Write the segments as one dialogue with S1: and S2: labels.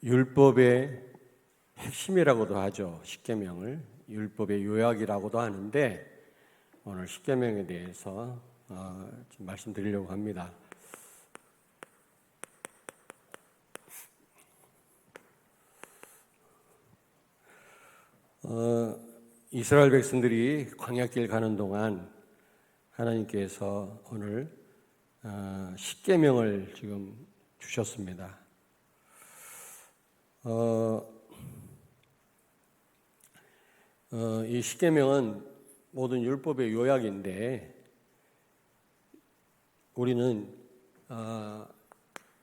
S1: 율법의 핵심이라고도 하죠. 십계명을 율법의 요약이라고도 하는데 오늘 십계명에 대해서 좀 말씀드리려고 합니다. 이스라엘 백성들이 광야길 가는 동안 하나님께서 오늘 십계명을 지금 주셨습니다. 이 십계명은 모든 율법의 요약인데 우리는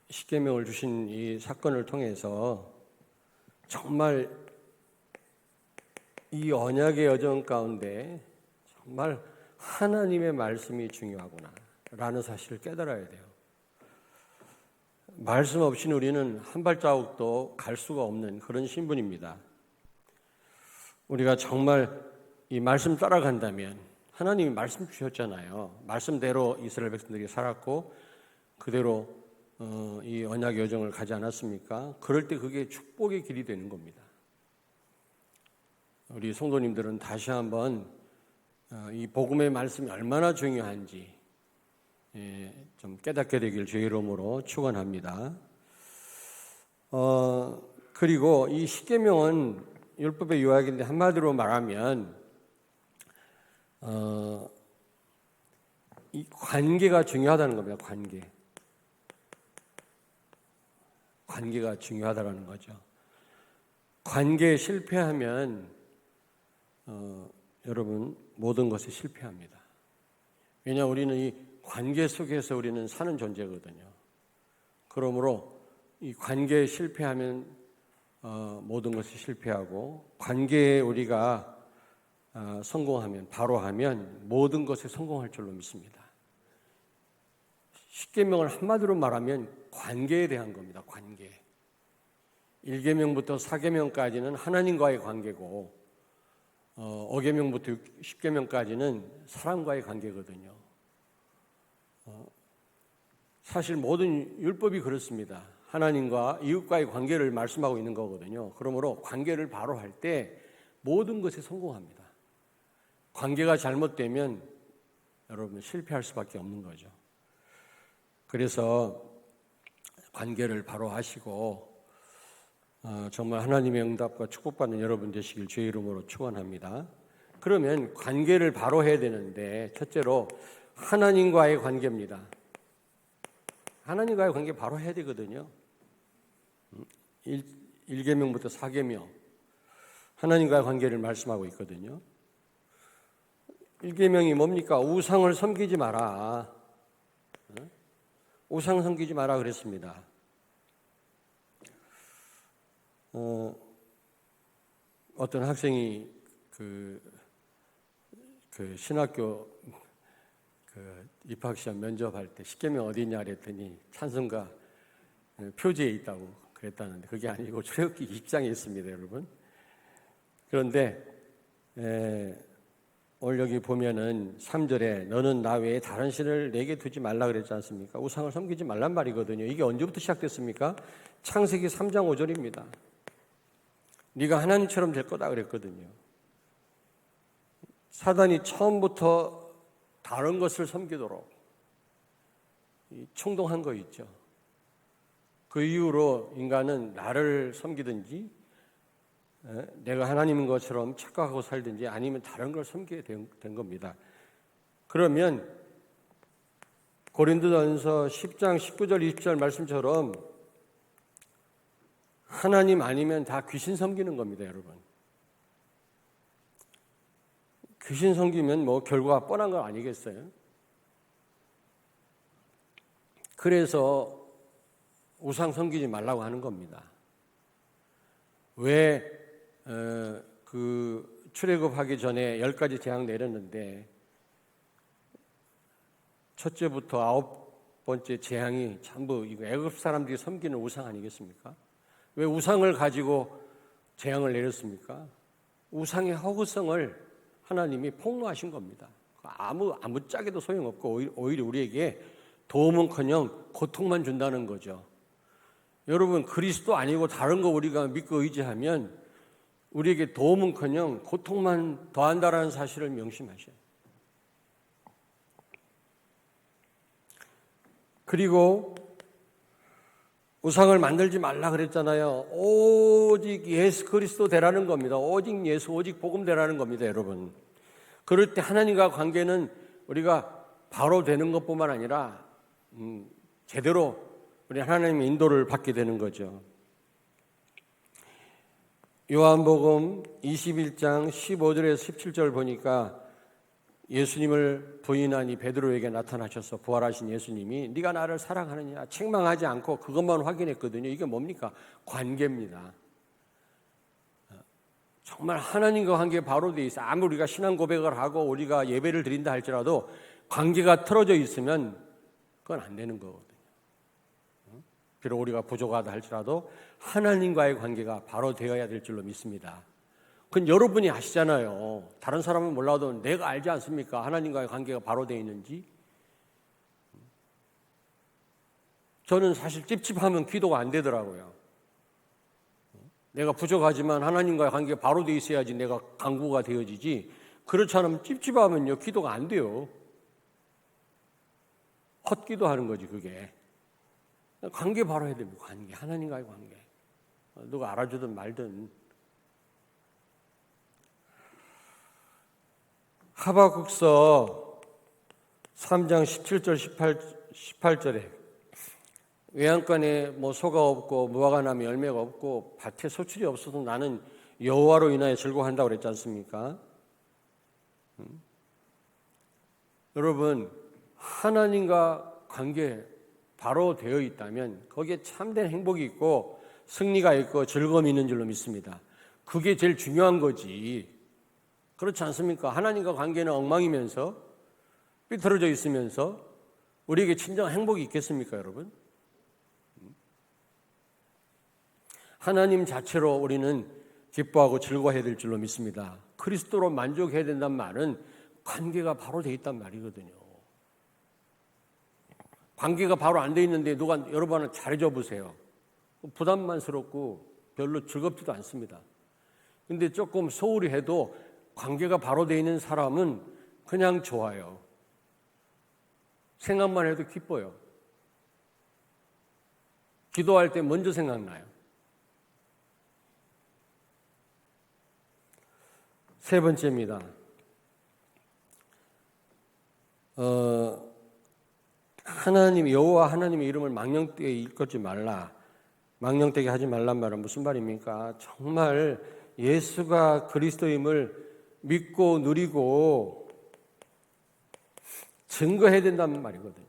S1: 십계명을 주신 이 사건을 통해서 정말 이 언약의 여정 가운데 정말 하나님의 말씀이 중요하구나 라는 사실을 깨달아야 돼요. 말씀 없이는 우리는 한 발자국도 갈 수가 없는 그런 신분입니다. 우리가 정말 이 말씀 따라간다면 하나님이 말씀 주셨잖아요. 말씀대로 이스라엘 백성들이 살았고 그대로 이 언약 여정을 가지 않았습니까? 그럴 때 그게 축복의 길이 되는 겁니다. 우리 성도님들은 다시 한번 이 복음의 말씀이 얼마나 중요한지 좀 깨닫게 되길 주의 이름으로 축원합니다. 그리고 이 십계명은 율법의 요약인데 한마디로 말하면 이 관계가 중요하다는 겁니다. 관계가 중요하다는 거죠. 관계에 실패하면 여러분 모든 것에 실패합니다. 왜냐하면 우리는 이 관계 속에서 우리는 사는 존재거든요. 그러므로 이 관계에 실패하면 모든 것이 실패하고 관계에 우리가 성공하면 바로 하면 모든 것에 성공할 줄로 믿습니다. 십계명을 한마디로 말하면 관계에 대한 겁니다. 관계. 1계명부터 4계명까지는 하나님과의 관계고 5계명부터 10계명까지는 사람과의 관계거든요. 사실 모든 율법이 그렇습니다. 하나님과 이웃과의 관계를 말씀하고 있는 거거든요. 그러므로 관계를 바로 할 때 모든 것에 성공합니다. 관계가 잘못되면 여러분 실패할 수밖에 없는 거죠. 그래서 관계를 바로 하시고 정말 하나님의 응답과 축복받는 여러분 되시길 주의 이름으로 축원합니다. 그러면 관계를 바로 해야 되는데 첫째로 하나님과의 관계입니다. 하나님과의 관계 바로 해야 되거든요. 1계명부터 4계명 하나님과의 관계를 말씀하고 있거든요. 1계명이 뭡니까? 우상을 섬기지 마라. 우상 섬기지 마라 그랬습니다. 어떤 학생이 그 신학교 입학시험 면접할 때 십계명 어디 있냐 그랬더니 찬송가 표지에 있다고 그랬다는데 그게 아니고 출애굽기 20장에 있습니다, 여러분. 그런데 오늘 여기 보면은 3절에 너는 나 외에 다른 신을 내게 두지 말라 그랬지 않습니까? 우상을 섬기지 말란 말이거든요. 이게 언제부터 시작됐습니까? 창세기 3장 5절입니다. 네가 하나님처럼 될 거다 그랬거든요. 사단이 처음부터 다른 것을 섬기도록 충동한 거 있죠. 그 이후로 인간은 나를 섬기든지 내가 하나님인 것처럼 착각하고 살든지 아니면 다른 걸 섬기게 된 겁니다. 그러면 고린도전서 10장 19절 20절 말씀처럼 하나님 아니면 다 귀신 섬기는 겁니다, 여러분. 귀신 섬기면 뭐 결과가 뻔한 거 아니겠어요? 그래서 우상 섬기지 말라고 하는 겁니다. 왜 그 출애굽하기 전에 10가지 재앙 내렸는데 첫째부터 9번째 재앙이 전부 이거 애굽 사람들이 섬기는 우상 아니겠습니까? 왜 우상을 가지고 재앙을 내렸습니까? 우상의 허구성을 하나님이 폭로하신 겁니다. 아무짝에도 소용없고 오히려 우리에게 도움은커녕 고통만 준다는 거죠. 여러분, 그리스도 아니고 다른 거 우리가 믿고 의지하면 우리에게 도움은커녕 고통만 더한다라는 사실을 명심하셔요. 그리고 우상을 만들지 말라 그랬잖아요. 오직 예수 그리스도 되라는 겁니다. 오직 예수, 오직 복음 되라는 겁니다, 여러분. 그럴 때 하나님과 관계는 우리가 바로 되는 것뿐만 아니라 제대로 우리 하나님의 인도를 받게 되는 거죠. 요한복음 21장 15절에서 17절 보니까 예수님을 부인한 이 베드로에게 나타나셔서 부활하신 예수님이 네가 나를 사랑하느냐 책망하지 않고 그것만 확인했거든요. 이게 뭡니까? 관계입니다. 정말 하나님과 관계 바로 돼 있어. 아무리 우리가 신앙 고백을 하고 우리가 예배를 드린다 할지라도 관계가 틀어져 있으면 그건 안 되는 거거든요. 비록 우리가 부족하다 할지라도 하나님과의 관계가 바로 되어야 될 줄로 믿습니다. 그건 여러분이 아시잖아요. 다른 사람은 몰라도 내가 알지 않습니까? 하나님과의 관계가 바로 되어 있는지. 저는 사실 찝찝하면 기도가 안 되더라고요. 내가 부족하지만 하나님과의 관계가 바로 되어 있어야지 내가 강구가 되어지지. 그렇지 않으면 찝찝하면요 기도가 안 돼요. 헛기도하는 거지 그게. 관계 바로 해야 됩니다. 관계, 하나님과의 관계. 누가 알아주든 말든. 하박국서 3장 17절 18절에 외양간에 소가 없고 무화과 나무 열매가 없고 밭에 소출이 없어도 나는 여호와로 인하여 즐거워한다고 그랬지 않습니까? 여러분, 하나님과 관계 바로 되어 있다면 거기에 참된 행복이 있고 승리가 있고 즐거움이 있는 줄로 믿습니다. 그게 제일 중요한 거지. 그렇지 않습니까? 하나님과 관계는 엉망이면서 삐뚤어져 있으면서 우리에게 진정한 행복이 있겠습니까, 여러분? 하나님 자체로 우리는 기뻐하고 즐거워해야 될 줄로 믿습니다. 그리스도로 만족해야 된다는 말은 관계가 바로 돼 있단 말이거든요. 관계가 바로 안 돼 있는데 누가 여러분한테 잘해줘 보세요. 부담만스럽고 별로 즐겁지도 않습니다. 근데 조금 소홀히 해도 관계가 바로 돼 있는 사람은 그냥 좋아요. 생각만 해도 기뻐요. 기도할 때 먼저 생각나요. 세 번째입니다. 여호와 하나님의 이름을 망령되게 일컫지 말라. 망령되게 하지 말란 말은 무슨 말입니까? 정말 예수가 그리스도임을 믿고 누리고 증거해야 된다는 말이거든요.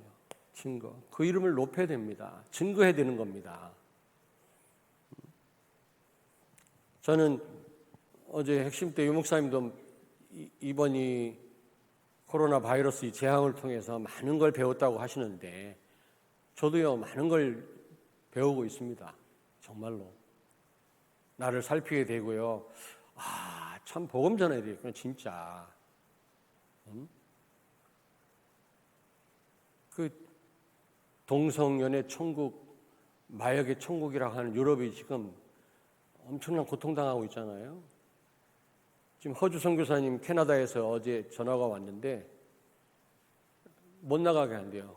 S1: 증거. 그 이름을 높여야 됩니다. 증거해야 되는 겁니다. 저는 어제 핵심 때 유 목사님도 이번 이 코로나 바이러스 재앙을 통해서 많은 걸 배웠다고 하시는데 저도요 많은 걸 배우고 있습니다. 정말로. 나를 살피게 되고요. 참 복음 전해야 되겠구나 진짜. 그 동성연애 천국, 마약의 천국이라고 하는 유럽이 지금 엄청난 고통당하고 있잖아요. 지금 허주 선교사님 캐나다에서 어제 전화가 왔는데 못 나가게 한대요.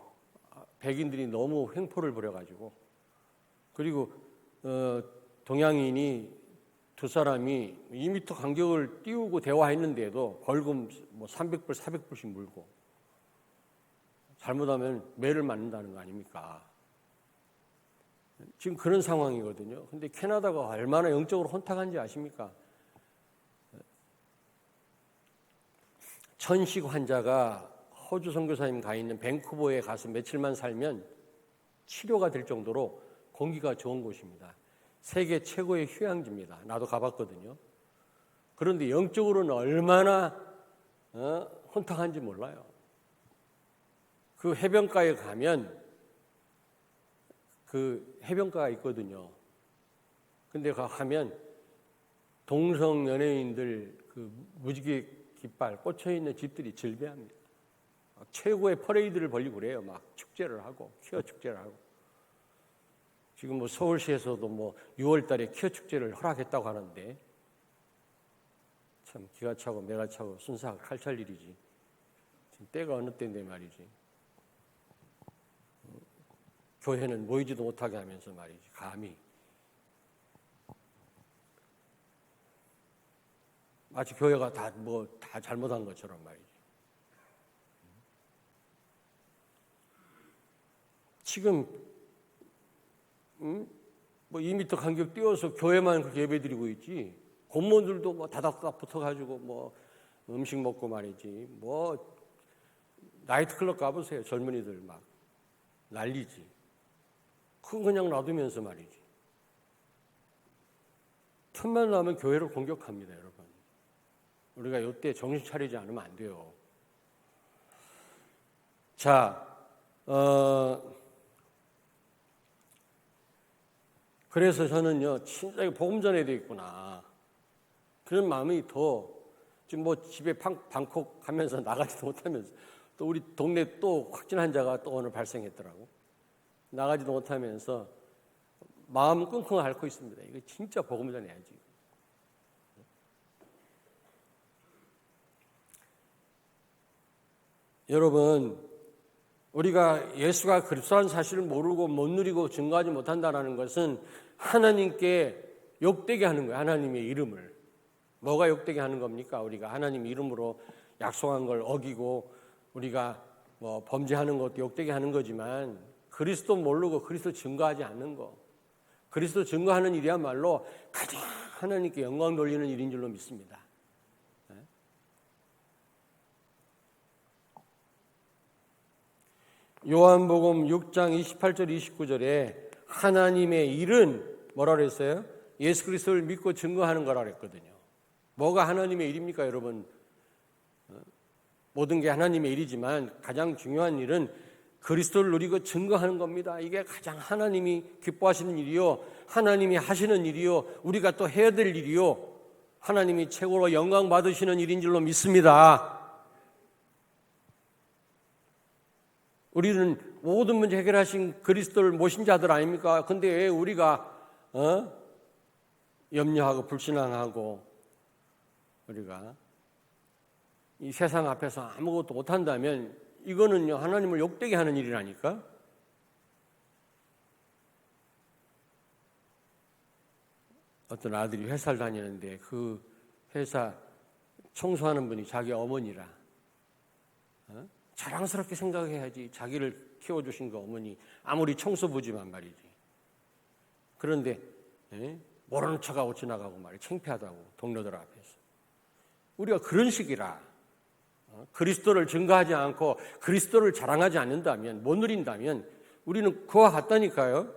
S1: 백인들이 너무 횡포를 부려가지고. 그리고 동양인이 두 사람이 2m 간격을 띄우고 대화했는데도 벌금 300불, 400불씩 물고 잘못하면 매를 맞는다는 거 아닙니까? 지금 그런 상황이거든요. 근데 캐나다가 얼마나 영적으로 혼탁한지 아십니까? 천식 환자가 호주 선교사님 가 있는 밴쿠버에 가서 며칠만 살면 치료가 될 정도로 공기가 좋은 곳입니다. 세계 최고의 휴양지입니다. 나도 가봤거든요. 그런데 영적으로는 얼마나 혼탁한지 몰라요. 그 해변가에 가면 그 해변가가 있거든요. 근데 가면 동성 연예인들 그 무지개 깃발 꽂혀 있는 집들이 즐비합니다. 최고의 퍼레이드를 벌리고 그래요. 막 축제를 하고 퀴어 축제를 하고. 지금 뭐 서울시에서도 뭐 6월 달에 퀴어 축제를 허락했다고 하는데 참 기가 차고 매가 차고 순사가 칼찰 일이지. 지금 때가 어느 때인데 말이지. 교회는 모이지도 못하게 하면서 말이지. 감히. 마치 교회가 다 잘못한 것처럼 말이지. 지금 뭐 2m 간격 띄워서 교회만 그렇게 예배드리고 있지. 공무원들도 뭐 다닥다닥 붙어가지고 뭐 음식 먹고 말이지. 뭐 나이트클럽 가보세요. 젊은이들 막 난리지. 그건 그냥 놔두면서 말이지. 틈만 나면 교회를 공격합니다, 여러분. 우리가 이때 정신 차리지 않으면 안 돼요. 자, 그래서 저는요, 진짜 복음 전해야 되겠구나. 그런 마음이 더, 지금 뭐 집에 방콕 가면서 나가지도 못하면서, 또 우리 동네 또 확진 환자가 또 오늘 발생했더라고. 나가지도 못하면서 마음은 끙끙 앓고 있습니다. 이거 진짜 복음 전해야지. 여러분, 우리가 예수가 그리스도라는 사실을 모르고 못 누리고 증거하지 못한다는 것은 하나님께 욕되게 하는 거예요. 하나님의 이름을. 뭐가 욕되게 하는 겁니까? 우리가 하나님 이름으로 약속한 걸 어기고 우리가 뭐 범죄하는 것도 욕되게 하는 거지만 그리스도 모르고 그리스도 증거하지 않는 거. 그리스도 증거하는 일이야말로 가장 하나님께 영광 돌리는 일인 줄로 믿습니다. 요한복음 6장 28절 29절에 하나님의 일은 뭐라 그랬어요? 예수 그리스도를 믿고 증거하는 거라 그랬거든요. 뭐가 하나님의 일입니까, 여러분? 모든 게 하나님의 일이지만 가장 중요한 일은 그리스도를 누리고 증거하는 겁니다. 이게 가장 하나님이 기뻐하시는 일이요, 하나님이 하시는 일이요, 우리가 또 해야 될 일이요, 하나님이 최고로 영광 받으시는 일인 줄로 믿습니다. 우리는 모든 문제 해결하신 그리스도를 모신 자들 아닙니까? 근데 왜 우리가 염려하고 불신앙하고 우리가 이 세상 앞에서 아무것도 못한다면 이거는요, 하나님을 욕되게 하는 일이라니까. 어떤 아들이 회사를 다니는데 그 회사 청소하는 분이 자기 어머니라. 자랑스럽게 생각해야지. 자기를 키워주신 그 어머니, 아무리 청소부지만 말이지. 그런데 모르는 척하고 지나가고 말이야. 창피하다고 동료들 앞에서. 우리가 그런 식이라 그리스도를 증거하지 않고 그리스도를 자랑하지 않는다면, 못 누린다면 우리는 그와 같다니까요.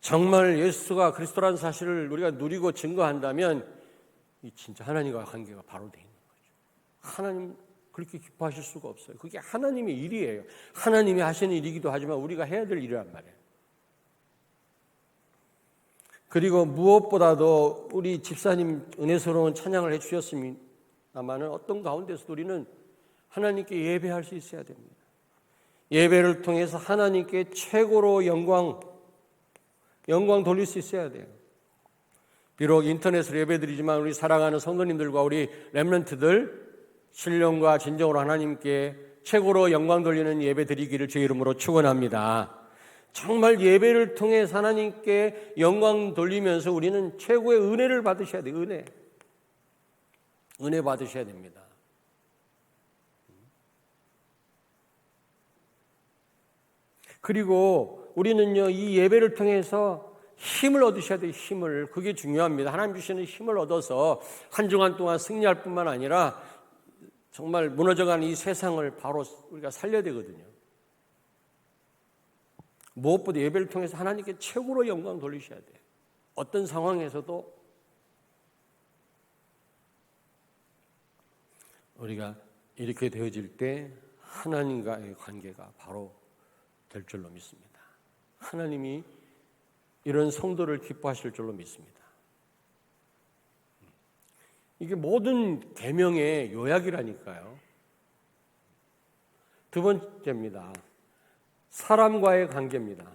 S1: 정말 예수가 그리스도라는 사실을 우리가 누리고 증거한다면 이 진짜 하나님과 관계가 바로 돼 있는 거죠. 하나님 그렇게 기뻐하실 수가 없어요. 그게 하나님의 일이에요. 하나님이 하시는 일이기도 하지만 우리가 해야 될 일이란 말이에요. 그리고 무엇보다도 우리 집사님 은혜스러운 찬양을 해주셨습니다마는 어떤 가운데서도 우리는 하나님께 예배할 수 있어야 됩니다. 예배를 통해서 하나님께 최고로 영광 돌릴 수 있어야 돼요. 비록 인터넷으로 예배드리지만 우리 사랑하는 성도님들과 우리 렘넌트들 신령과 진정으로 하나님께 최고로 영광 돌리는 예배 드리기를 주의 이름으로 축원합니다. 정말 예배를 통해 하나님께 영광 돌리면서 우리는 최고의 은혜를 받으셔야 돼요. 은혜 받으셔야 됩니다. 그리고 우리는요, 이 예배를 통해서 힘을 얻으셔야 돼요. 힘을. 그게 중요합니다. 하나님 주시는 힘을 얻어서 한 주간 동안 승리할 뿐만 아니라 정말 무너져가는 이 세상을 바로 우리가 살려야 되거든요. 무엇보다 예배를 통해서 하나님께 최고로 영광 돌리셔야 돼요. 어떤 상황에서도 우리가 이렇게 되어질 때 하나님과의 관계가 바로 될 줄로 믿습니다. 하나님이 이런 성도를 기뻐하실 줄로 믿습니다. 이게 모든 계명의 요약이라니까요. 두 번째입니다. 사람과의 관계입니다.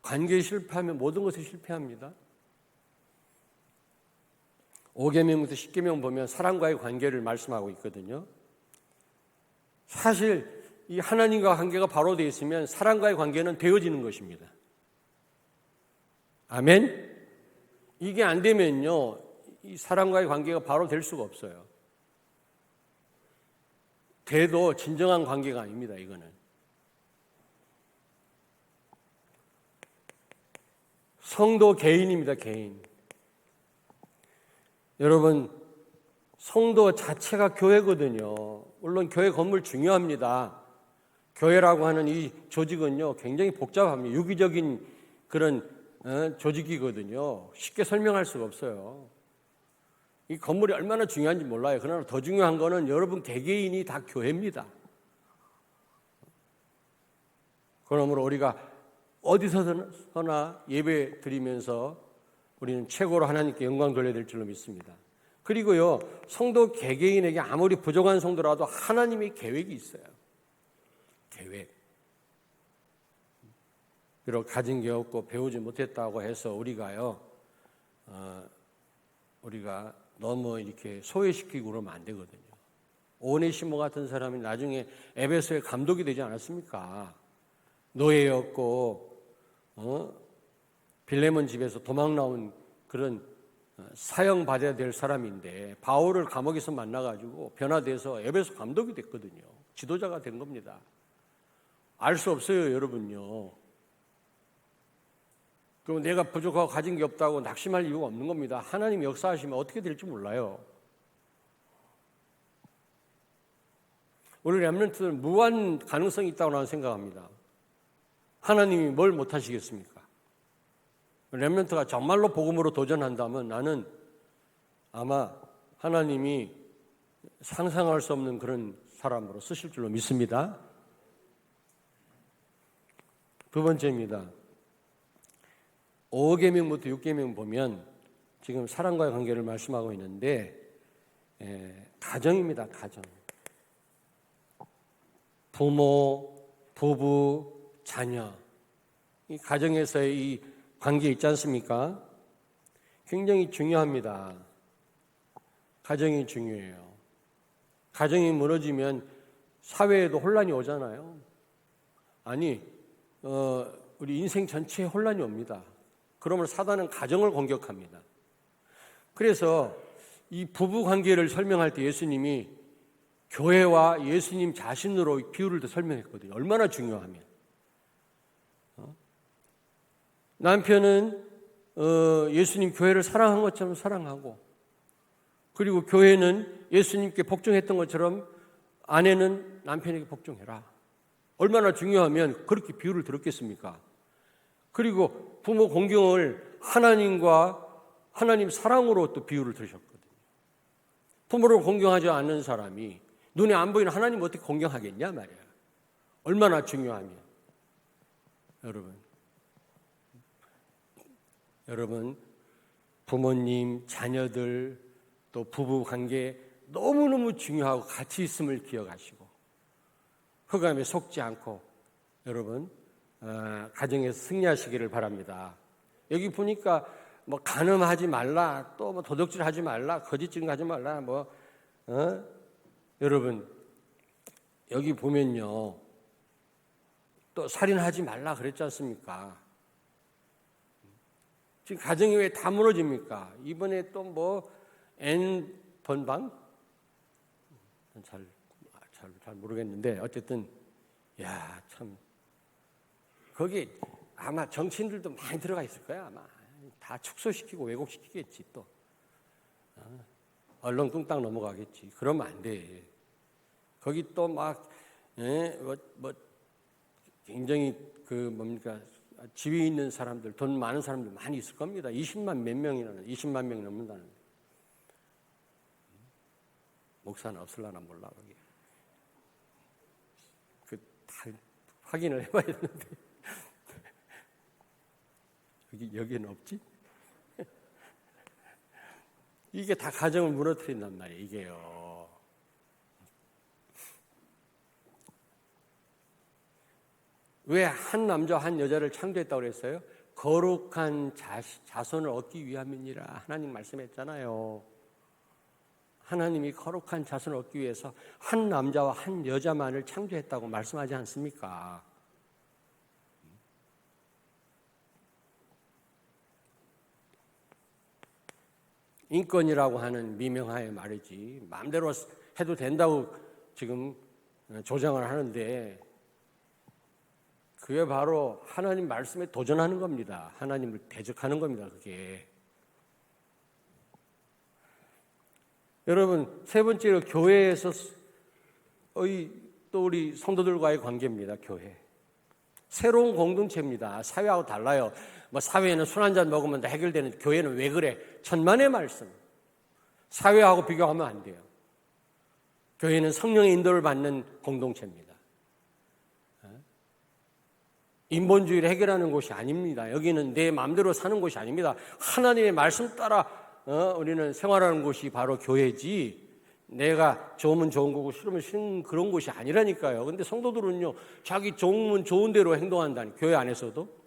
S1: 관계에 실패하면 모든 것에 실패합니다. 5계명부터 10계명 보면 사람과의 관계를 말씀하고 있거든요. 사실 이 하나님과 관계가 바로 되어 있으면 사람과의 관계는 되어지는 것입니다. 아멘? 이게 안 되면요, 이 사람과의 관계가 바로 될 수가 없어요. 돼도 진정한 관계가 아닙니다, 이거는. 성도 개인입니다, 개인. 여러분, 성도 자체가 교회거든요. 물론 교회 건물 중요합니다. 교회라고 하는 이 조직은요, 굉장히 복잡합니다. 유기적인 그런 조직이거든요. 쉽게 설명할 수가 없어요. 이 건물이 얼마나 중요한지 몰라요. 그러나 더 중요한 거는 여러분 개개인이 다 교회입니다. 그러므로 우리가 어디서나 예배 드리면서 우리는 최고로 하나님께 영광 돌려야 될 줄로 믿습니다. 그리고요, 성도 개개인에게 아무리 부족한 성도라도 하나님의 계획이 있어요. 계획. 비록 가진 게 없고 배우지 못했다고 해서 우리가 너무 이렇게 소외시키고 그러면 안 되거든요. 오네시모 같은 사람이 나중에 에베소의 감독이 되지 않았습니까? 노예였고 빌레몬 집에서 도망 나온 그런 사형받아야 될 사람인데 바울을 감옥에서 만나가지고 변화돼서 에베소 감독이 됐거든요. 지도자가 된 겁니다. 알 수 없어요, 여러분요. 그럼 내가 부족하고 가진 게 없다고 낙심할 이유가 없는 겁니다. 하나님 역사하시면 어떻게 될지 몰라요. 우리 렘넌트는 무한 가능성이 있다고 나는 생각합니다. 하나님이 뭘 못하시겠습니까? 렘넌트가 정말로 복음으로 도전한다면 나는 아마 하나님이 상상할 수 없는 그런 사람으로 쓰실 줄로 믿습니다. 두 번째입니다. 5계명부터 6계명 보면 지금 사랑과의 관계를 말씀하고 있는데 가정입니다. 가정. 부모, 부부, 자녀. 이 가정에서의 이 관계 있지 않습니까? 굉장히 중요합니다. 가정이 중요해요. 가정이 무너지면 사회에도 혼란이 오잖아요. 아니, 우리 인생 전체에 혼란이 옵니다. 그러면 사단은 가정을 공격합니다. 그래서 이 부부 관계를 설명할 때 예수님이 교회와 예수님 자신으로 비유를 설명했거든요. 얼마나 중요하면. 남편은 예수님 교회를 사랑한 것처럼 사랑하고, 그리고 교회는 예수님께 복종했던 것처럼 아내는 남편에게 복종해라. 얼마나 중요하면 그렇게 비유를 들었겠습니까? 그리고 부모 공경을 하나님과 하나님 사랑으로 또 비유를 들으셨거든요. 부모를 공경하지 않는 사람이 눈에 안 보이는 하나님 어떻게 공경하겠냐 말이야. 얼마나 중요하면. 여러분 부모님, 자녀들, 또 부부 관계 너무너무 중요하고 같이 있음을 기억하시고 흑암에 속지 않고 여러분 가정에서 승리하시기를 바랍니다. 여기 보니까 뭐 간음하지 말라, 또 뭐 도둑질하지 말라, 거짓 증거하지 말라, 여러분 여기 보면요 또 살인하지 말라 그랬지 않습니까? 지금 가정이 왜 다 무너집니까? 이번에 또 뭐 N번방? 잘 모르겠는데 어쨌든 야 참 거기 아마 정치인들도 많이 들어가 있을 거야. 아마 다 축소시키고 왜곡시키겠지. 또 언론 뚱땅 넘어가겠지. 그러면 안 돼. 거기 또 막 굉장히 지위 있는 사람들, 돈 많은 사람들 많이 있을 겁니다. 20만 명 넘는다는. 목사는 없을라나 몰라 거기. 다 확인을 해봐야 되는데 여기는 없지? 이게 다 가정을 무너뜨린단 말이에요, 이게요. 왜 한 남자와 한 여자를 창조했다고 그랬어요? 거룩한 자손을 얻기 위함이니라 하나님 말씀했잖아요. 하나님이 거룩한 자손을 얻기 위해서 한 남자와 한 여자만을 창조했다고 말씀하지 않습니까? 인권이라고 하는 미명하에 말이지 마음대로 해도 된다고 지금 조장을 하는데 그게 바로 하나님 말씀에 도전하는 겁니다. 하나님을 대적하는 겁니다. 그게. 여러분, 세 번째로 교회에서 또 우리 성도들과의 관계입니다. 교회. 새로운 공동체입니다. 사회하고 달라요. 뭐 사회에는 술 한잔 먹으면 다 해결되는, 교회는 왜 그래? 천만의 말씀. 사회하고 비교하면 안 돼요. 교회는 성령의 인도를 받는 공동체입니다. 인본주의를 해결하는 곳이 아닙니다. 여기는 내 마음대로 사는 곳이 아닙니다. 하나님의 말씀 따라 우리는 생활하는 곳이 바로 교회지, 내가 좋으면 좋은 거고 싫으면 싫은 그런 곳이 아니라니까요. 근데 성도들은요, 자기 좋으면 좋은 대로 행동한다니, 교회 안에서도.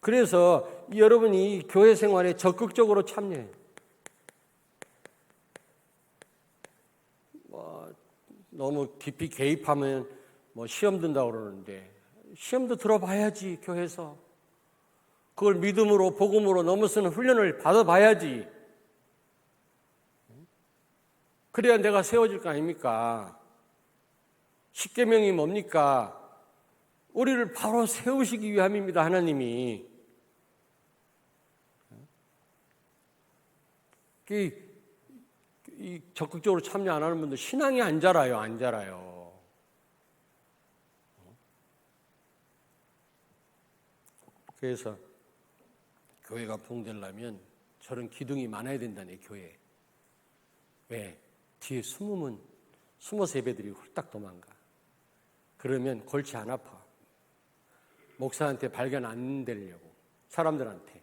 S1: 그래서 여러분이 교회 생활에 적극적으로 참여해요. 너무 깊이 개입하면 시험 든다고 그러는데, 시험도 들어봐야지. 교회에서 그걸 믿음으로 복음으로 넘어서는 훈련을 받아봐야지. 그래야 내가 세워질 거 아닙니까? 십계명이 뭡니까? 우리를 바로 세우시기 위함입니다. 하나님이. 이 적극적으로 참여 안 하는 분들 신앙이 안 자라요. 안 자라요. 그래서 교회가 부흥되려면 저런 기둥이 많아야 된다네. 교회. 왜? 뒤에 숨어서 예배들이 훌딱 도망가. 그러면 골치 안 아파. 목사한테 발견 안 되려고, 사람들한테.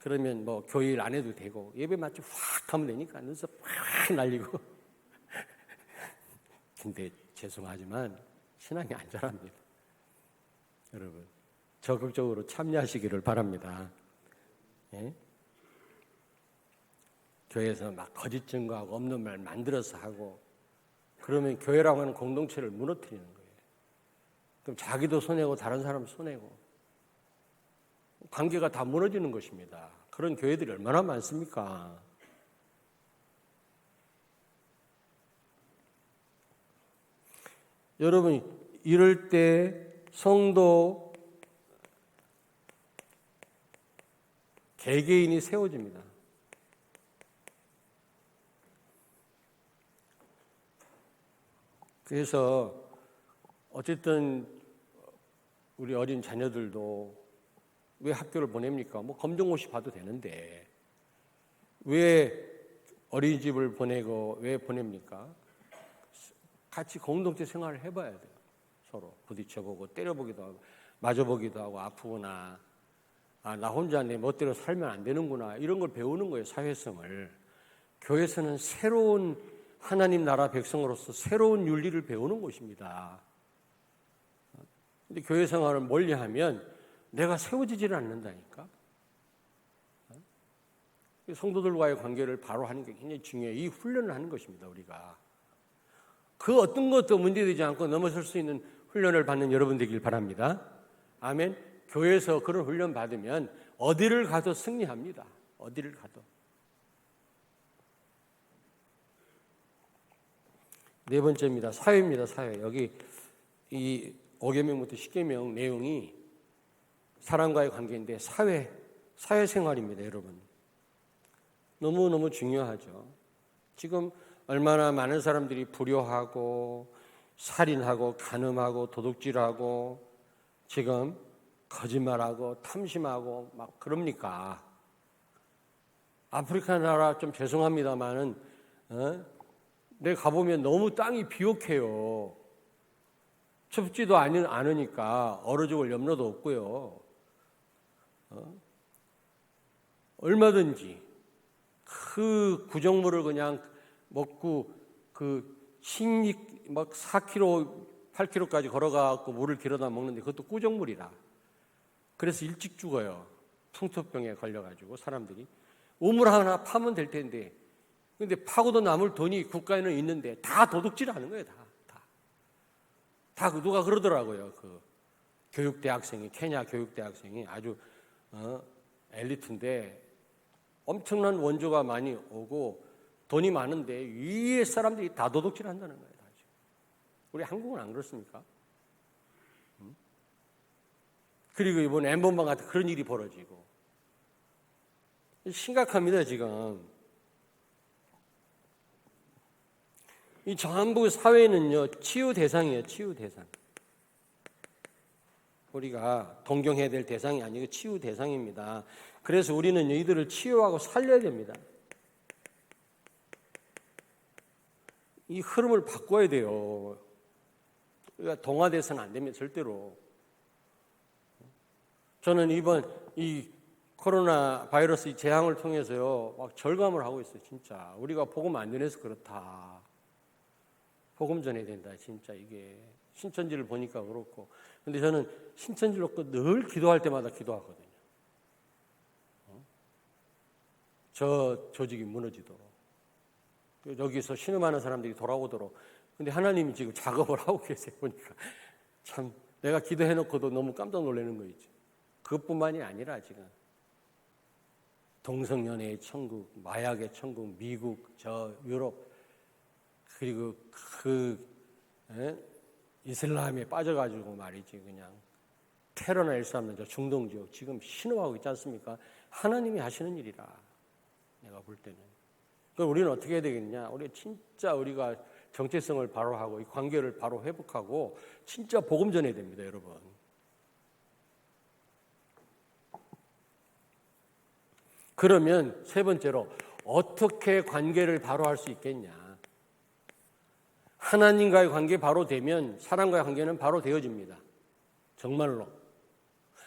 S1: 그러면 교회 일 안 해도 되고, 예배 마치 확 하면 되니까 눈썹 확 날리고. 근데 죄송하지만 신앙이 안 자랍니다. 여러분, 적극적으로 참여하시기를 바랍니다. 예? 교회에서 막 거짓 증거하고 없는 말 만들어서 하고, 그러면 교회라고 하는 공동체를 무너뜨리는 거예요. 그럼 자기도 손해고 다른 사람 손해고 관계가 다 무너지는 것입니다. 그런 교회들이 얼마나 많습니까? 여러분, 이럴 때 성도 개개인이 세워집니다. 그래서 어쨌든 우리 어린 자녀들도 왜 학교를 보냅니까? 검정고시 봐도 되는데 왜 어린이집을 보내고 왜 보냅니까? 같이 공동체 생활을 해봐야 돼요. 서로 부딪혀보고 때려보기도 하고 맞아보기도 하고, 아프구나, 나 혼자 내 멋대로 살면 안 되는구나, 이런 걸 배우는 거예요. 사회성을. 교회에서는 새로운 하나님 나라 백성으로서 새로운 윤리를 배우는 곳입니다. 근데 교회 생활을 멀리하면 내가 세워지지를 않는다니까. 성도들과의 관계를 바로 하는 게 굉장히 중요해요. 이 훈련을 하는 것입니다. 우리가 그 어떤 것도 문제되지 않고 넘어설 수 있는 훈련을 받는 여러분 되길 바랍니다. 아멘. 교회에서 그런 훈련 받으면 어디를 가도 승리합니다. 어디를 가도. 네 번째입니다. 사회입니다. 사회. 여기 이 5계명부터 10계명 내용이 사람과의 관계인데 사회생활입니다. 여러분. 너무너무 중요하죠. 지금 얼마나 많은 사람들이 불효하고 살인하고 간음하고 도둑질하고 지금 거짓말하고 탐심하고 막 그럽니까? 아프리카 나라 좀 죄송합니다만은 내가 가보면 너무 땅이 비옥해요. 춥지도 않으니까 얼어 죽을 염려도 없고요. 얼마든지 그 구정물을 그냥 먹고 그 식립 막 4km, 8km까지 걸어가고 물을 길어다 먹는데 그것도 구정물이라. 그래서 일찍 죽어요. 풍토병에 걸려가지고 사람들이. 우물 하나 파면 될 텐데, 근데 파고도 남을 돈이 국가에는 있는데 다 도둑질하는 거예요. 다 누가 그러더라고요. 그 교육대학생이, 케냐 교육대학생이 아주 엘리트인데 엄청난 원조가 많이 오고 돈이 많은데 위에 사람들이 다 도둑질한다는 거예요. 다 지금. 우리 한국은 안 그렇습니까? 그리고 이번 엠번방 같은 그런 일이 벌어지고 심각합니다. 지금 이 전부 사회는요 치유 대상이에요. 치유 대상. 우리가 동경해야 될 대상이 아니고 치유 대상입니다. 그래서 우리는 이들을 치유하고 살려야 됩니다. 이 흐름을 바꿔야 돼요. 우리가 동화돼서는 안 됩니다. 절대로. 저는 이번 이 코로나 바이러스 재앙을 통해서요 막 절감을 하고 있어요. 진짜 우리가 복음 안 전해서 그렇다. 복음 전해야 된다. 진짜 이게 신천지를 보니까 그렇고. 근데 저는 신천지를 놓고 늘 기도할 때마다 기도하거든요. 저 조직이 무너지도록. 여기서 신음하는 사람들이 돌아오도록. 근데 하나님이 지금 작업을 하고 계세요. 보니까 참 내가 기도해놓고도 너무 깜짝 놀라는 거 있죠. 그것뿐만이 아니라 지금 동성연애의 천국, 마약의 천국, 미국, 저 유럽, 그리고 이슬람에 빠져가지고 말이지 그냥 테러나 일삼는 저 중동 지역 지금 신음하고 있지 않습니까? 하나님이 하시는 일이라 내가 볼 때는. 그럼 우리는 어떻게 해야 되겠냐? 우리가 정체성을 바로 하고 이 관계를 바로 회복하고 진짜 복음 전해야 됩니다, 여러분. 그러면 세 번째로 어떻게 관계를 바로 할 수 있겠냐? 하나님과의 관계 바로 되면 사람과의 관계는 바로 되어집니다. 정말로.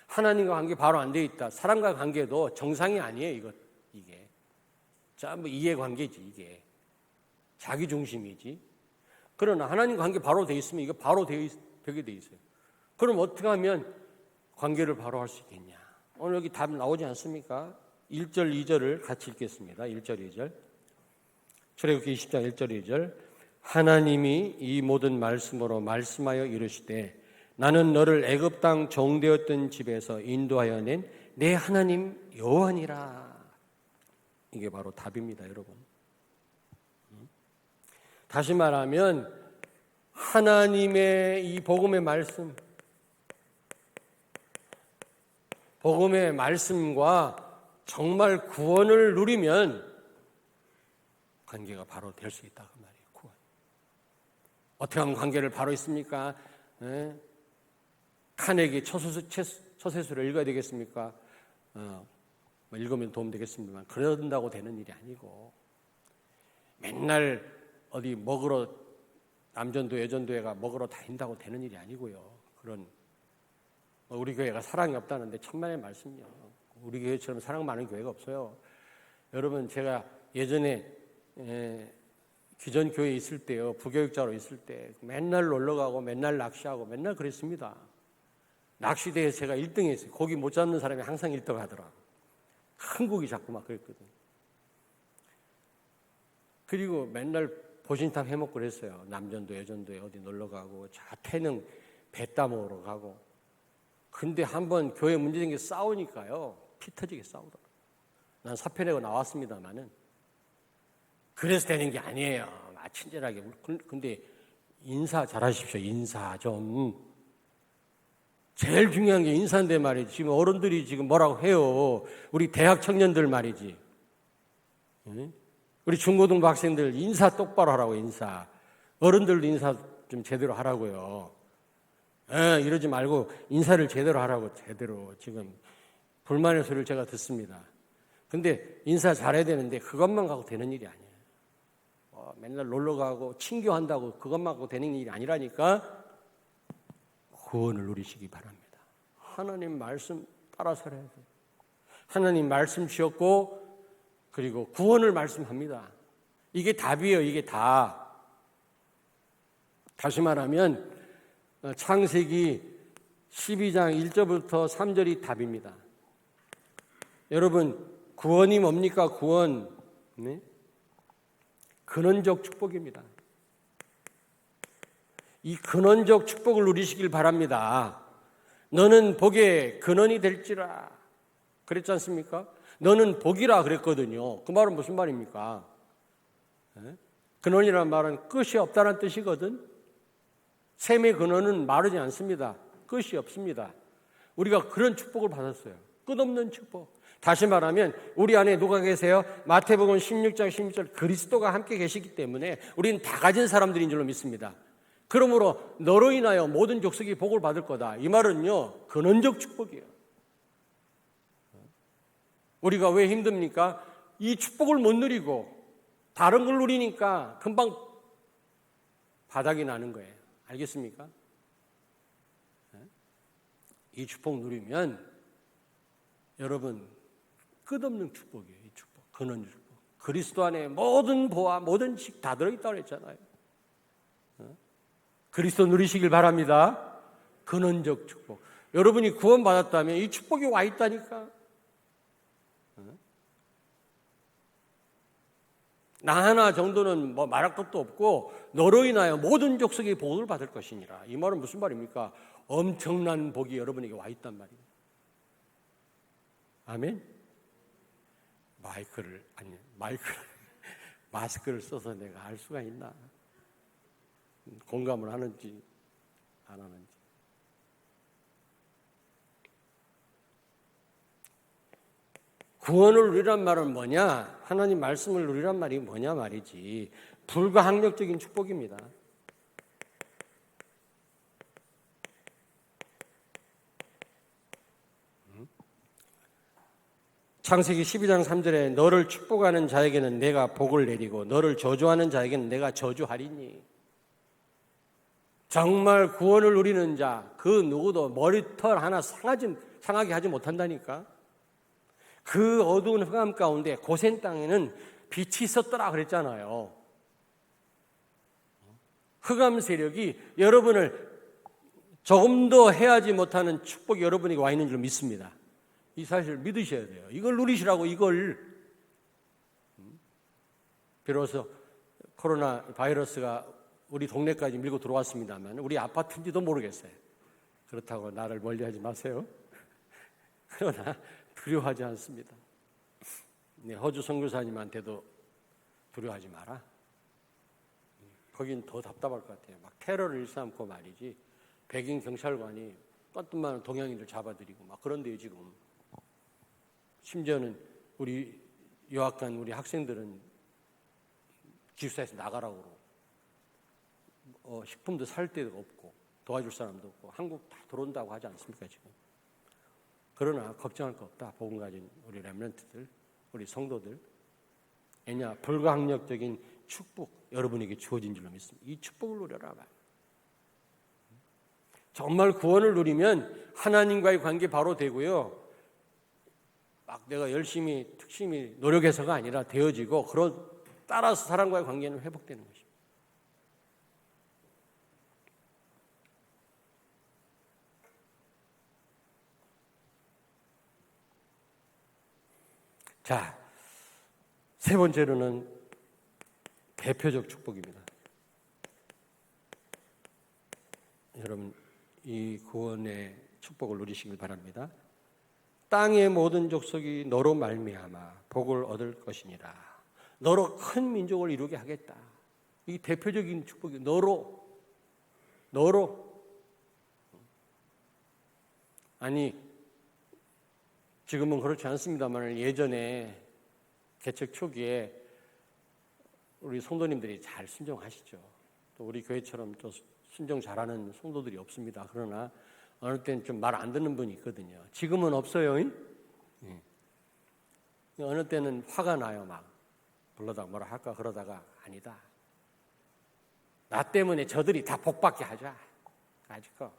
S1: 하나님과 관계 바로 안 돼 있다. 사람과의 관계도 정상이 아니에요, 이게. 전부 이해관계지, 이게. 자기 중심이지. 그러나 하나님과 관계 바로 돼 있으면 이거 바로 되게 돼 있어요. 그럼 어떻게 하면 관계를 바로 할 수 있겠냐? 오늘 여기 답 나오지 않습니까? 1절, 2절을 같이 읽겠습니다. 1절, 2절. 출애굽기 20장 1절, 2절. 하나님이 이 모든 말씀으로 말씀하여 이르시되 나는 너를 애굽 땅 종되었던 집에서 인도하여 낸 내 하나님 여호와니라. 이게 바로 답입니다, 여러분. 다시 말하면 하나님의 이 복음의 말씀과 정말 구원을 누리면 관계가 바로 될 수 있다 그 말이에요. 구원. 어떻게 하면 관계를 바로 있습니까? 카네기 처세술을 읽어야 되겠습니까? 읽으면 도움 되겠습니다만 그런다고 되는 일이 아니고 맨날 어디 먹으러 남전도 여전도회가 먹으러 다닌다고 되는 일이 아니고요. 그런 우리 교회가 사랑이 없다는데 천만의 말씀이요. 우리 교회처럼 사랑 많은 교회가 없어요. 여러분 제가 예전에 기존 교회에 있을 때요. 부교육자로 있을 때 맨날 놀러가고 맨날 낚시하고 맨날 그랬습니다. 낚시대에서 제가 1등 했어요. 고기 못 잡는 사람이 항상 1등 하더라. 큰 고기 잡고 막 그랬거든. 그리고 맨날 보신탕 해먹고 그랬어요. 남전도 여전도에 어디 놀러가고 태능 배 따먹으러 가고. 근데 한번 교회 문제 생겨 싸우니까요. 피 터지게 싸우더라. 난 사표 내고 나왔습니다마는 그래서 되는 게 아니에요. 친절하게. 근데 인사 잘하십시오. 인사 좀. 제일 중요한 게 인사인데 말이지. 지금 어른들이 지금 뭐라고 해요. 우리 대학 청년들 말이지. 우리 중고등부 학생들 인사 똑바로 하라고 인사. 어른들도 인사 좀 제대로 하라고요. 이러지 말고 인사를 제대로 하라고 제대로. 지금 불만의 소리를 제가 듣습니다. 근데 인사 잘해야 되는데 그것만 갖고 되는 일이 아니에요. 맨날 놀러 가고 친교한다고 그것만 갖고 되는 일이 아니라니까. 구원을 누리시기 바랍니다. 하나님 말씀 따라 살아야 돼요. 하나님 말씀 주셨고 그리고 구원을 말씀합니다. 이게 답이에요. 이게 다. 다시 말하면 창세기 12장 1절부터 3절이 답입니다. 여러분 구원이 뭡니까? 구원. 네? 근원적 축복입니다. 이 근원적 축복을 누리시길 바랍니다. 너는 복의 근원이 될지라 그랬지 않습니까? 너는 복이라 그랬거든요. 그 말은 무슨 말입니까? 근원이라는 말은 끝이 없다는 뜻이거든. 샘의 근원은 마르지 않습니다. 끝이 없습니다. 우리가 그런 축복을 받았어요. 끝없는 축복. 다시 말하면 우리 안에 누가 계세요? 마태복음 16장 16절 그리스도가 함께 계시기 때문에 우리는 다 가진 사람들인 줄로 믿습니다. 그러므로 너로 인하여 모든 족속이 복을 받을 거다. 이 말은요, 근원적 축복이에요. 우리가 왜 힘듭니까? 이 축복을 못 누리고 다른 걸 누리니까 금방 바닥이 나는 거예요. 알겠습니까? 이 축복 누리면 여러분 끝없는 축복이에요. 이 축복, 근원 축복. 그리스도 안에 모든 보화, 모든 식 다 들어있다고 했잖아요. 그리스도 누리시길 바랍니다. 근원적 축복. 여러분이 구원받았다면 이 축복이 와 있다니까. 나 하나 정도는 뭐 말할 것도 없고 너로 인하여 모든 족속이 복을 받을 것이니라. 이 말은 무슨 말입니까? 엄청난 복이 여러분에게 와 있단 말입니다. 아멘. 마스크를 써서 내가 알 수가 있나? 공감을 하는지 안 하는지. 구원을 누리란 말은 뭐냐? 하나님 말씀을 누리란 말이 뭐냐 말이지. 불가항력적인 축복입니다. 창세기 12장 3절에 너를 축복하는 자에게는 내가 복을 내리고 너를 저주하는 자에게는 내가 저주하리니. 정말 구원을 누리는 자, 그 누구도 머리털 하나 상하게 하지 못한다니까. 그 어두운 흑암 가운데 고센 땅에는 빛이 있었더라 그랬잖아요. 흑암 세력이 여러분을 조금 더 해하지 못하는 축복이 여러분에게 와 있는 줄 믿습니다. 이 사실을 믿으셔야 돼요. 이걸 누리시라고 이걸. 비로소 코로나 바이러스가 우리 동네까지 밀고 들어왔습니다만 우리 아파트인지도 모르겠어요. 그렇다고 나를 멀리하지 마세요. 그러나 두려워하지 않습니다. 호주 선교사님한테도 두려워하지 마라. 거긴 더 답답할 것 같아요. 막 테러를 일삼고 말이지. 백인 경찰관이 뻔뻔한 동양인들 잡아들이고 막 그런데요 지금. 심지어는 우리 유학 간 우리 학생들은 기숙사에서 나가라고 그러고 식품도 살 데도 없고 도와줄 사람도 없고 한국 다 들어온다고 하지 않습니까 지금. 그러나 걱정할 거 없다. 복음 가진 우리 렘넌트들, 우리 성도들. 왜냐? 불가항력적인 축복 여러분에게 주어진 줄로 믿습니다. 이 축복을 누려라. 정말 구원을 누리면 하나님과의 관계 바로 되고요. 막 내가 열심히 특심히 노력해서가 아니라 되어지고 따라서 사람과의 관계는 회복되는 것입니다. 자, 세 번째로는 대표적 축복입니다. 여러분, 이 구원의 축복을 누리시길 바랍니다. 땅의 모든 족속이 너로 말미암아 복을 얻을 것이니라. 너로 큰 민족을 이루게 하겠다. 이 대표적인 축복이 너로. 아니 지금은 그렇지 않습니다만 예전에 개척 초기에 우리 성도님들이 잘 순종하시죠. 또 우리 교회처럼 또 순종 잘하는 성도들이 없습니다. 그러나 어느 때는 좀 말 안 듣는 분이 있거든요. 지금은 없어요. 예. 어느 때는 화가 나요. 막 불러다가 뭐라 할까 그러다가 아니다. 나 때문에 저들이 다 복받게 하자. 아직도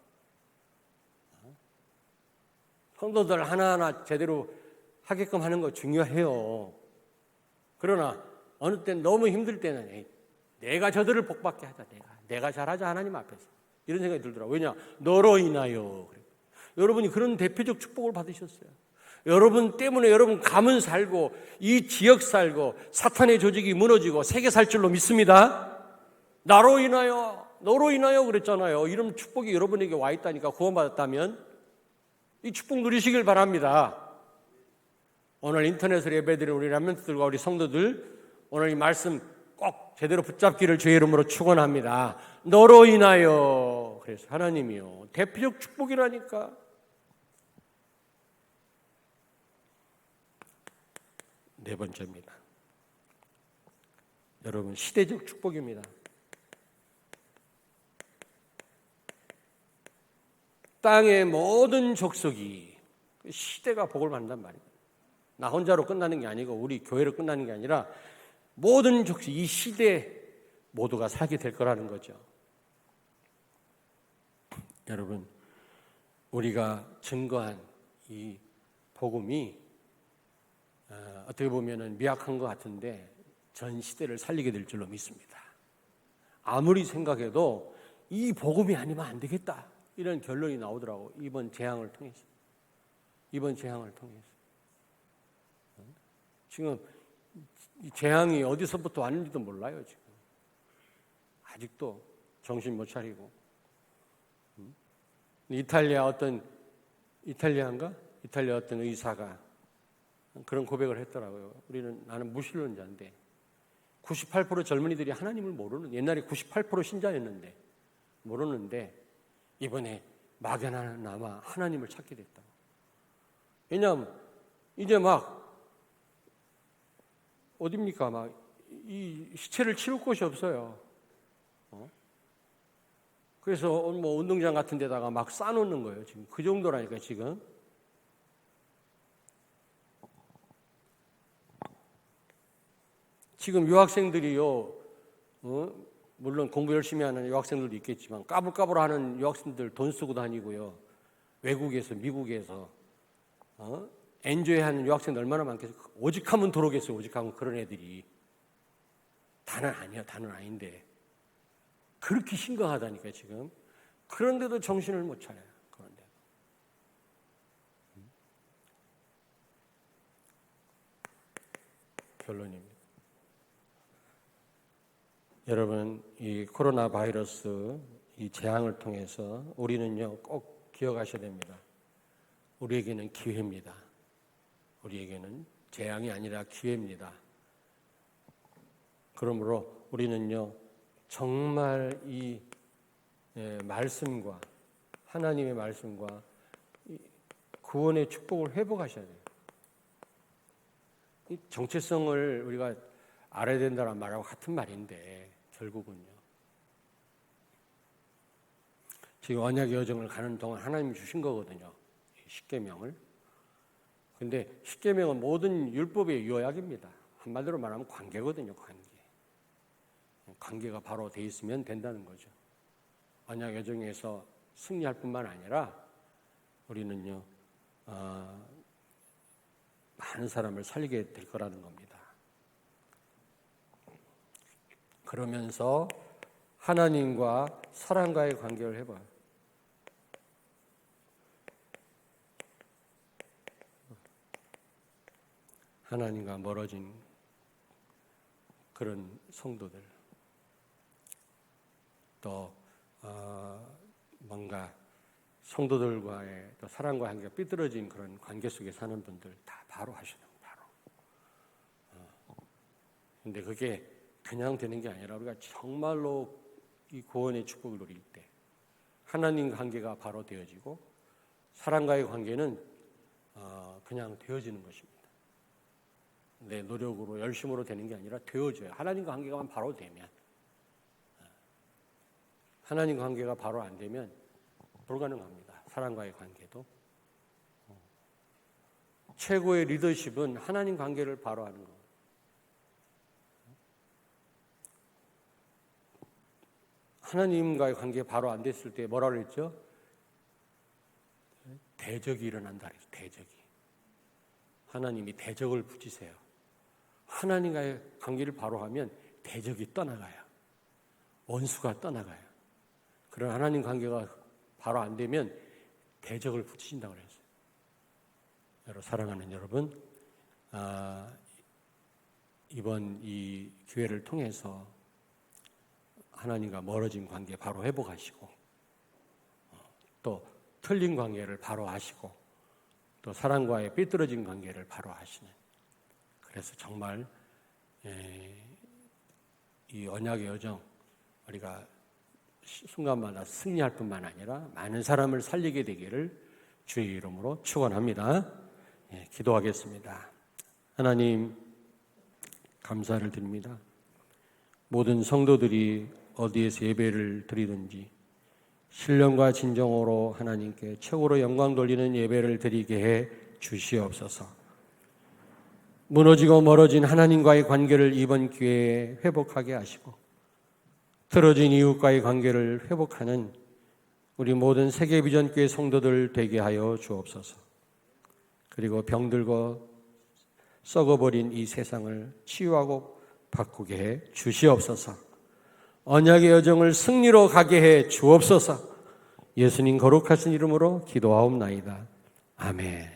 S1: 성도들 하나하나 제대로 하게끔 하는 거 중요해요. 그러나 어느 때 너무 힘들 때는 내가 저들을 복받게 하자. 내가 잘하자 하나님 앞에서. 이런 생각이 들더라고요. 왜냐? 너로 인하여. 여러분이 그런 대표적 축복을 받으셨어요. 여러분 때문에 여러분 가문 살고 이 지역 살고 사탄의 조직이 무너지고 세계 살 줄로 믿습니다. 나로 인하여, 너로 인하여 그랬잖아요. 이런 축복이 여러분에게 와 있다니까. 구원받았다면 이 축복 누리시길 바랍니다. 오늘 인터넷으로 예배드리는 우리 렘넌트들과 우리 성도들, 오늘 이 말씀 꼭 제대로 붙잡기를 주의 이름으로 축원합니다. 너로 인하여. 그래서 하나님이요, 대표적 축복이라니까. 네 번째입니다. 여러분, 시대적 축복입니다. 땅의 모든 족속이, 시대가 복을 받는단 말이에요. 나 혼자로 끝나는 게 아니고 우리 교회로 끝나는 게 아니라 모든 족속, 이 시대 모두가 살게 될 거라는 거죠. 여러분, 우리가 증거한 이 복음이 어떻게 보면 미약한 것 같은데 전 시대를 살리게 될 줄로 믿습니다. 아무리 생각해도 이 복음이 아니면 안 되겠다, 이런 결론이 나오더라고. 이번 재앙을 통해서. 지금 이 재앙이 어디서부터 왔는지도 몰라요. 지금 아직도 정신 못 차리고. 이탈리아 어떤 의사가 그런 고백을 했더라고요. 나는 무신론자인데 98% 젊은이들이 하나님을 모르는, 옛날에 98% 신자였는데 모르는데 이번에 막연하나마 하나님을 찾게 됐다고. 왜냐하면 이제 막 어딥니까? 막 이 시체를 치울 곳이 없어요. 그래서 뭐 운동장 같은 데다가 막 쌓아놓는 거예요. 지금 그 정도라니까. 지금 유학생들이요, 물론 공부 열심히 하는 유학생들도 있겠지만 까불까불하는 유학생들 돈 쓰고 다니고요. 외국에서, 미국에서 엔조이하는 유학생들 얼마나 많겠어요. 오직하면 들어오겠어요. 오직하면 그런 애들이. 다는 아니야. 다는 아닌데 그렇게 심각하다니까 지금. 그런데도 정신을 못 차려요. 그런데 결론입니다. 여러분, 이 코로나 바이러스 이 재앙을 통해서 우리는요 꼭 기억하셔야 됩니다. 우리에게는 기회입니다. 우리에게는 재앙이 아니라 기회입니다. 그러므로 우리는요 정말 이 말씀과, 하나님의 말씀과 구원의 축복을 회복하셔야 돼요. 이 정체성을 우리가 알아야 된다는 말하고 같은 말인데 결국은요, 지금 언약의 여정을 가는 동안 하나님이 주신 거거든요, 십계명을. 근데 십계명은 모든 율법의 요약입니다. 한마디로 말하면 관계거든요. 관계가 바로 돼 있으면 된다는 거죠. 언약 여정에서 승리할 뿐만 아니라 우리는요 많은 사람을 살리게 될 거라는 겁니다. 그러면서 하나님과 사람과의 관계를 해봐요. 하나님과 멀어진 그런 성도들, 또 뭔가 성도들과의 또 사랑과 관계가 삐뚤어진 그런 관계 속에 사는 분들 다 바로 하셔야 돼요. 바로. 근데 그게 그냥 되는 게 아니라 우리가 정말로 이 구원의 축복을 누릴 때 하나님 관계가 바로 되어지고 사람과의 관계는 그냥 되어지는 것입니다. 내 노력으로 열심으로 되는 게 아니라 되어져요. 하나님과 관계가 바로 되면. 하나님 관계가 바로 안 되면 불가능합니다. 사람과의 관계도. 최고의 리더십은 하나님 관계를 바로 하는 겁니다. 하나님과의 관계가 바로 안 됐을 때 뭐라 그랬죠? 대적이 일어난다 그래서 대적이. 하나님이 대적을 붙이세요. 하나님과의 관계를 바로 하면 대적이 떠나가요. 원수가 떠나가요. 그런 하나님 관계가 바로 안 되면 대적을 붙이신다고 그랬어요. 여러분, 사랑하는 여러분, 이번 이 기회를 통해서 하나님과 멀어진 관계 바로 회복하시고, 또 틀린 관계를 바로 하시고, 또 사랑과의 삐뚤어진 관계를 바로 하시는, 그래서 정말 이 언약의 여정 우리가 순간마다 승리할 뿐만 아니라 많은 사람을 살리게 되기를 주의 이름으로 축원합니다. 기도하겠습니다. 하나님, 감사를 드립니다. 모든 성도들이 어디에서 예배를 드리든지 신령과 진정으로 하나님께 최고로 영광 돌리는 예배를 드리게 해 주시옵소서. 무너지고 멀어진 하나님과의 관계를 이번 기회에 회복하게 하시고, 틀어진 이웃과의 관계를 회복하는 우리 모든 세계비전교회 성도들 되게 하여 주옵소서. 그리고 병들고 썩어버린 이 세상을 치유하고 바꾸게 해 주시옵소서. 언약의 여정을 승리로 가게 해 주옵소서. 예수님 거룩하신 이름으로 기도하옵나이다. 아멘.